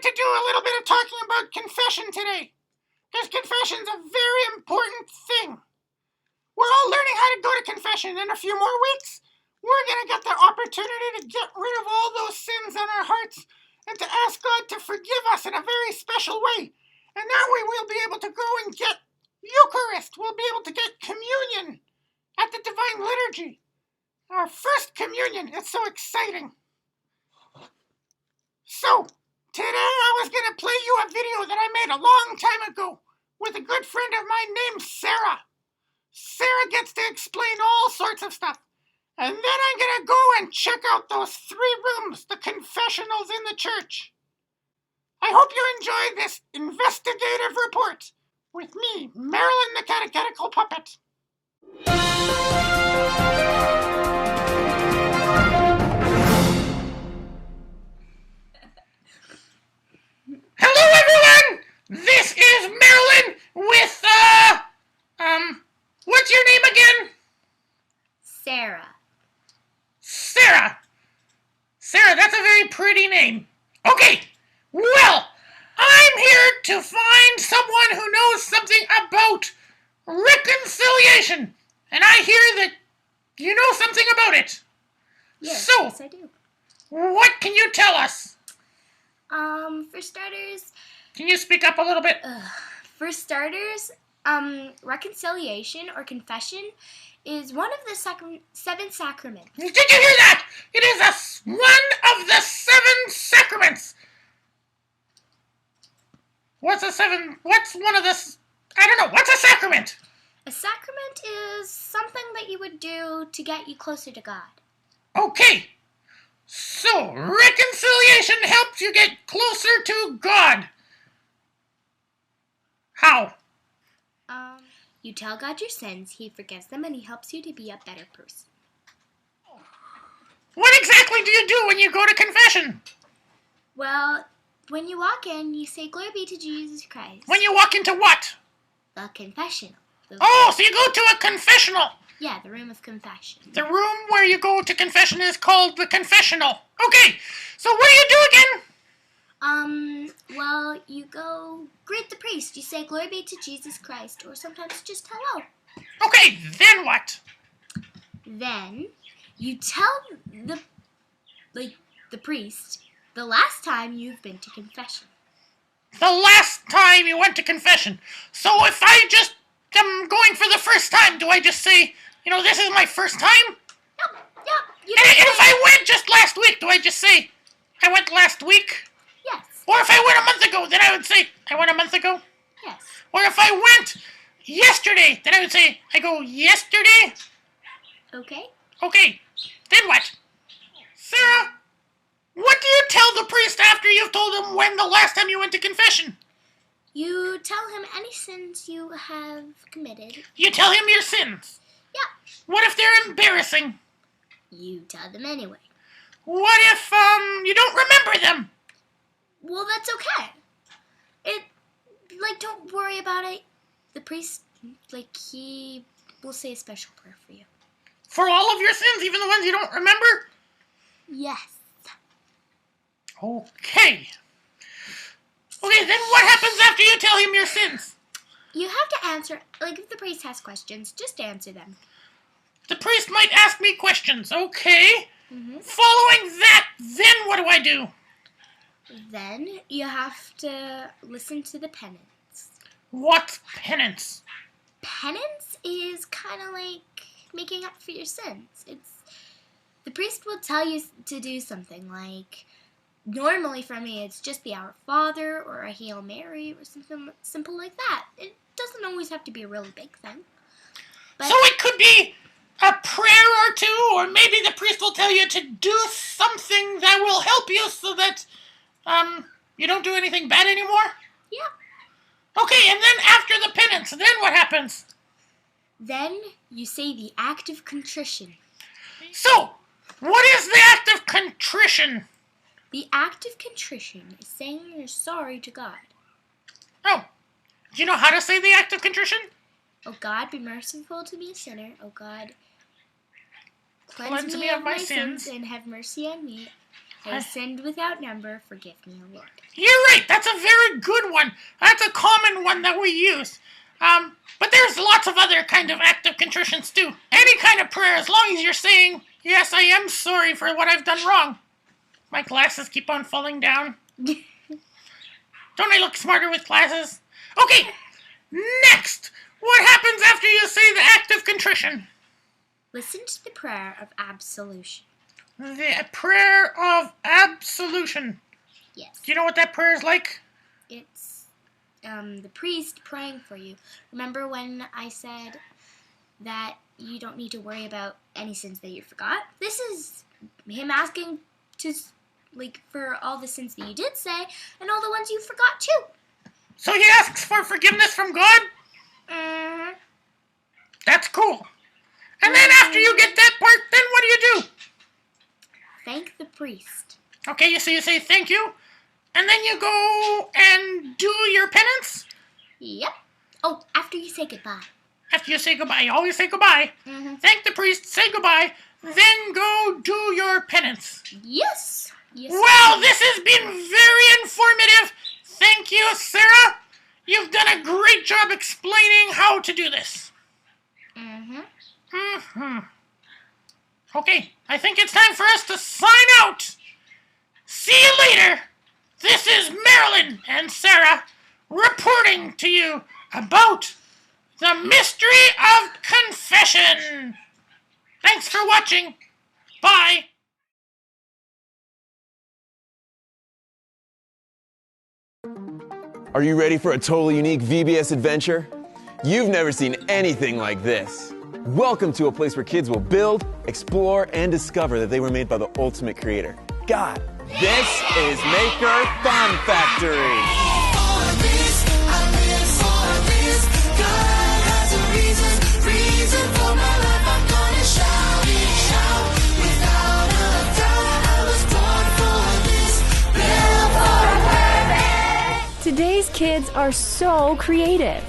wanted to do a little bit of talking about confession today, because confession's a very important thing. We're all learning how to go to confession. In a few more weeks, we're going to get the opportunity to get rid of all those sins in our hearts and to ask God to forgive us in a very special way. And that way we'll be able to go and get Eucharist. We'll be able to get communion at the Divine Liturgy. Our first communion. It's so exciting. So, today I was going to play you a video that I made a long time ago with a good friend of mine named Sarah. Sarah gets to explain all sorts of stuff. And then I'm going to go and check out those 3 rooms, the confessionals in the church. I hope you enjoyed this investigative report with me, Marilyn the Catechetical Puppet. Hello, everyone! This is Marilyn with, what's your name again? Sarah. Sarah! Sarah, that's a very pretty name. Okay, well, I'm here to find someone who knows something about reconciliation. And I hear that you know something about it. Yes, So, yes I do. What can you tell us? For starters... Can you speak up a little bit? Reconciliation or confession is one of the 7 sacraments. Did you hear that? It is one of the 7 sacraments. What's one of the... I don't know. What's a sacrament? A sacrament is something that you would do to get you closer to God. Okay. So, reconciliation helps you get closer to God. How? You tell God your sins, He forgives them, and He helps you to be a better person. What exactly do you do when you go to confession? Well, when you walk in, you say, "Glory be to Jesus Christ." When you walk into what? The confessional. Oh, so you go to a confessional. Yeah, the room of confession. The room where you go to confession is called the confessional. Okay, so what do you do again? Well, you go greet the priest. You say, "Glory be to Jesus Christ," or sometimes just hello. Okay, then what? Then you tell the priest the last time you've been to confession. The last time you went to confession. So if I just am going for the first time, do I just say, this is my first time? Yep. And if I went just last week, do I just say, I went last week? Yes. Or if I went a month ago, then I would say, I went a month ago? Yes. Or if I went yesterday, then I would say, I go yesterday? Okay. Okay, then what? Sarah, what do you tell the priest after you've told him when the last time you went to confession? You tell him any sins you have committed. You tell him your sins? Yeah. What if they're embarrassing? You tell them anyway. What if, you don't remember them? Well, that's okay. Don't worry about it. The priest, he will say a special prayer for you. For all of your sins, even the ones you don't remember? Yes. Okay. Okay, then what happens after you tell him your sins? You have to answer, if the priest has questions, just answer them. The priest might ask me questions, okay? Mm-hmm. Following that, then what do I do? Then you have to listen to the penance. What's penance? Penance is kind of like making up for your sins. The priest will tell you to do something normally for me it's just the Our Father or a Hail Mary or something simple like that. It doesn't always have to be a really big thing. But so it could be a prayer or two, or maybe the priest will tell you to do something that will help you so that you don't do anything bad anymore? Yeah. Okay, and then after the penance, then what happens? Then you say the act of contrition. So, what is the act of contrition? The act of contrition is saying you're sorry to God. Oh, do you know how to say the act of contrition? "O God, be merciful to me, a sinner. O God, Cleanse me of my sins. and have mercy on me." I sinned without number, forgive me, O Lord. You're right, that's a very good one. That's a common one that we use. But there's lots of other kind of act of contritions too. Any kind of prayer, as long as you're saying, yes, I am sorry for what I've done wrong. My glasses keep on falling down. Don't I look smarter with glasses? Okay, next! What happens after you say the act of contrition? Listen to the prayer of absolution. The prayer of absolution. Yes. Do you know what that prayer is like? It's the priest praying for you. Remember when I said that you don't need to worry about any sins that you forgot? This is him asking to, for all the sins that you did say and all the ones you forgot too. So he asks for forgiveness from God? Mm-hmm. That's cool. And then after you get that part, then what do? Thank the priest. Okay, so you say thank you, and then you go and do your penance? Yep. Oh, after you say goodbye. After you say goodbye, you always say goodbye. Mm-hmm. Thank the priest, say goodbye, then go do your penance. Yes. Well, this has been very informative. Thank you, Sarah. You've done a great job explaining how to do this. Okay, I think it's time for us to sign out. See you later. This is Marilyn and Sarah reporting to you about the mystery of confession. Thanks for watching. Bye. Are you ready for a totally unique VBS adventure? You've never seen anything like this. Welcome to a place where kids will build, explore, and discover that they were made by the ultimate creator, God. This is Maker Fun Factory. Today's kids are so creative.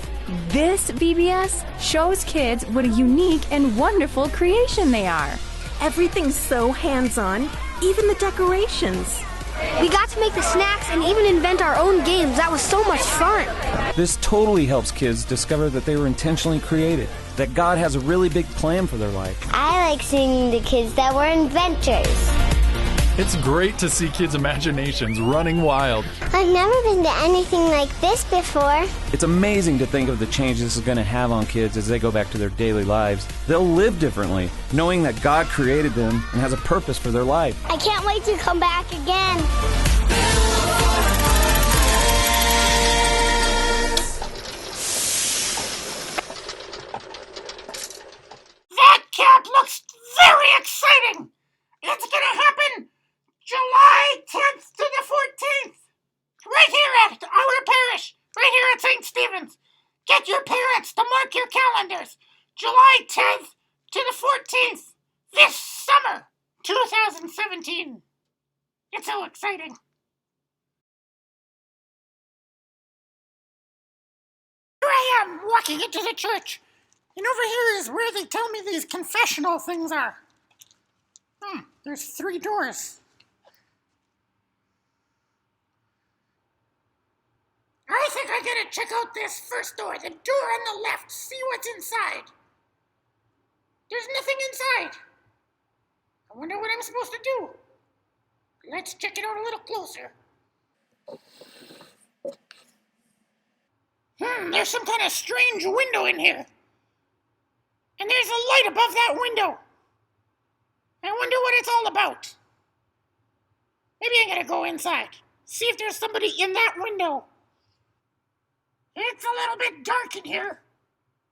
This VBS shows kids what a unique and wonderful creation they are. Everything's so hands-on, even the decorations. We got to make the snacks and even invent our own games. That was so much fun. This totally helps kids discover that they were intentionally created, that God has a really big plan for their life. I like seeing the kids that were inventors. It's great to see kids' imaginations running wild. I've never been to anything like this before. It's amazing to think of the change this is going to have on kids as they go back to their daily lives. They'll live differently, knowing that God created them and has a purpose for their life. I can't wait to come back again. That camp looks very exciting. It's gonna happen July 10th to the 14th. Right here at our parish. Right here at St. Stephen's. Get your parents to mark your calendars. July 10th to the 14th. This summer, 2017. It's so exciting. Here I am, walking into the church. And over here is where they tell me these confessional things are. There's 3 doors. I think I gotta check out this first door, the door on the left, see what's inside. There's nothing inside. I wonder what I'm supposed to do. Let's check it out a little closer. There's some kind of strange window in here. And there's a light above that window. I wonder what it's all about. Maybe I'm gonna go inside, see if there's somebody in that window. It's a little bit dark in here,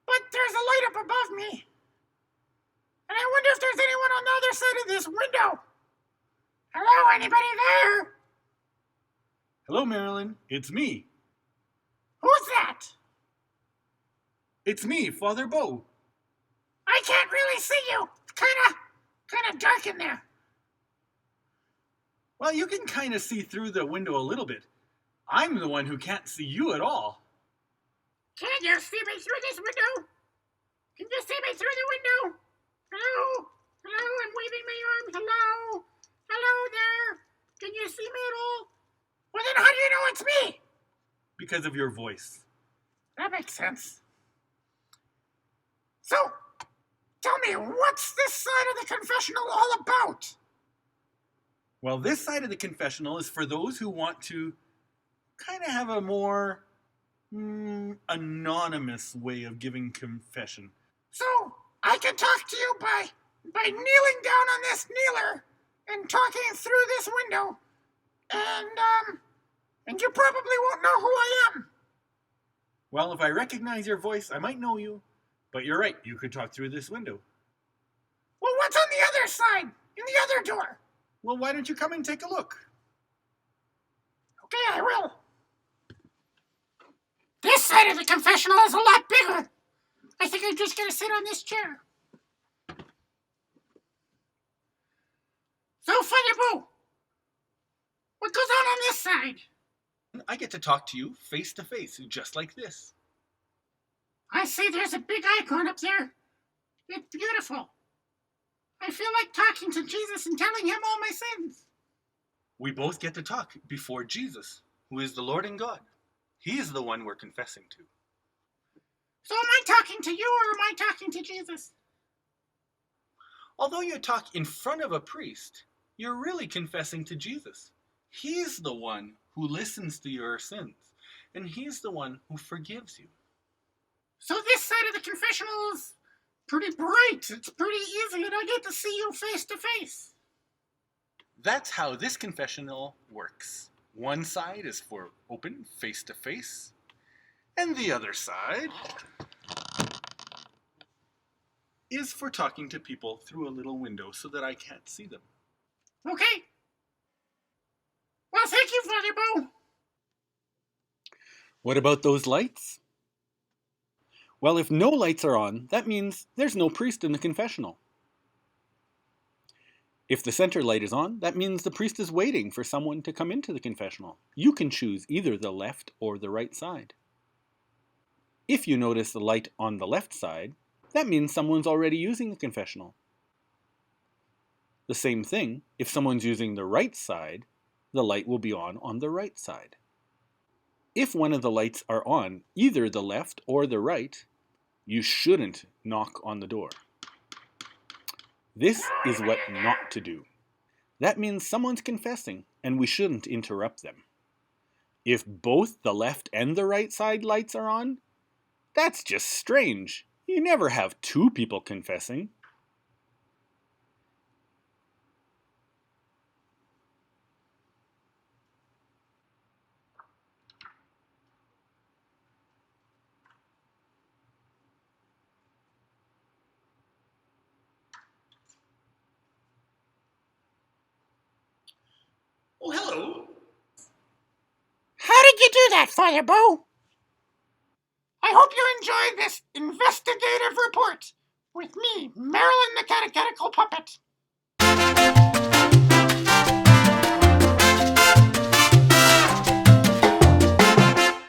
but there's a light up above me. And I wonder if there's anyone on the other side of this window. Hello, anybody there? Hello, Marilyn. It's me. Who's that? It's me, Father Bo. I can't really see you. It's kind of dark in there. Well, you can kind of see through the window a little bit. I'm the one who can't see you at all. Can you see me through this window? Can you see me through the window? Hello? Hello, I'm waving my arms. Hello? Hello there? you see me at all? Well, then how do you know it's me? Because of your voice. That makes sense. So, tell me, what's this side of the confessional all about? Well, this side of the confessional is for those who want to kind of have a more anonymous way of giving confession. So, I can talk to you by kneeling down on this kneeler and talking through this window, and you probably won't know who I am. Well, if I recognize your voice, I might know you. But you're right, you could talk through this window. Well, what's on the other side, in the other door? Well, why don't you come and take a look? Okay, I will. This side of the confessional is a lot bigger. I think I'm just gonna sit on this chair. So, Father Boo, what goes on this side? I get to talk to you face to face, just like this. I see there's a big icon up there. It's beautiful. I feel like talking to Jesus and telling him all my sins. We both get to talk before Jesus, who is the Lord and God. He is the one we're confessing to. So am I talking to you or am I talking to Jesus? Although you talk in front of a priest, you're really confessing to Jesus. He's the one who listens to your sins, and he's the one who forgives you. So this side of the confessional is pretty bright. It's pretty easy, and I get to see you face to face. That's how this confessional works. One side is for open, face to face, and the other side is for talking to people through a little window so that I can't see them. Okay. Well, thank you, Father Bo. What about those lights? Well, if no lights are on, that means there's no priest in the confessional. If the center light is on, that means the priest is waiting for someone to come into the confessional. You can choose either the left or the right side. If you notice the light on the left side, that means someone's already using the confessional. The same thing, if someone's using the right side, the light will be on the right side. If one of the lights are on either the left or the right, you shouldn't knock on the door. This is what not to do. That means someone's confessing, and we shouldn't interrupt them. If both the left and the right side lights are on, that's just strange. You never have two people confessing. Oh, hello. How did you do that, Father Bo? I hope you enjoyed this investigative report with me, Marilyn the Catechetical Puppet.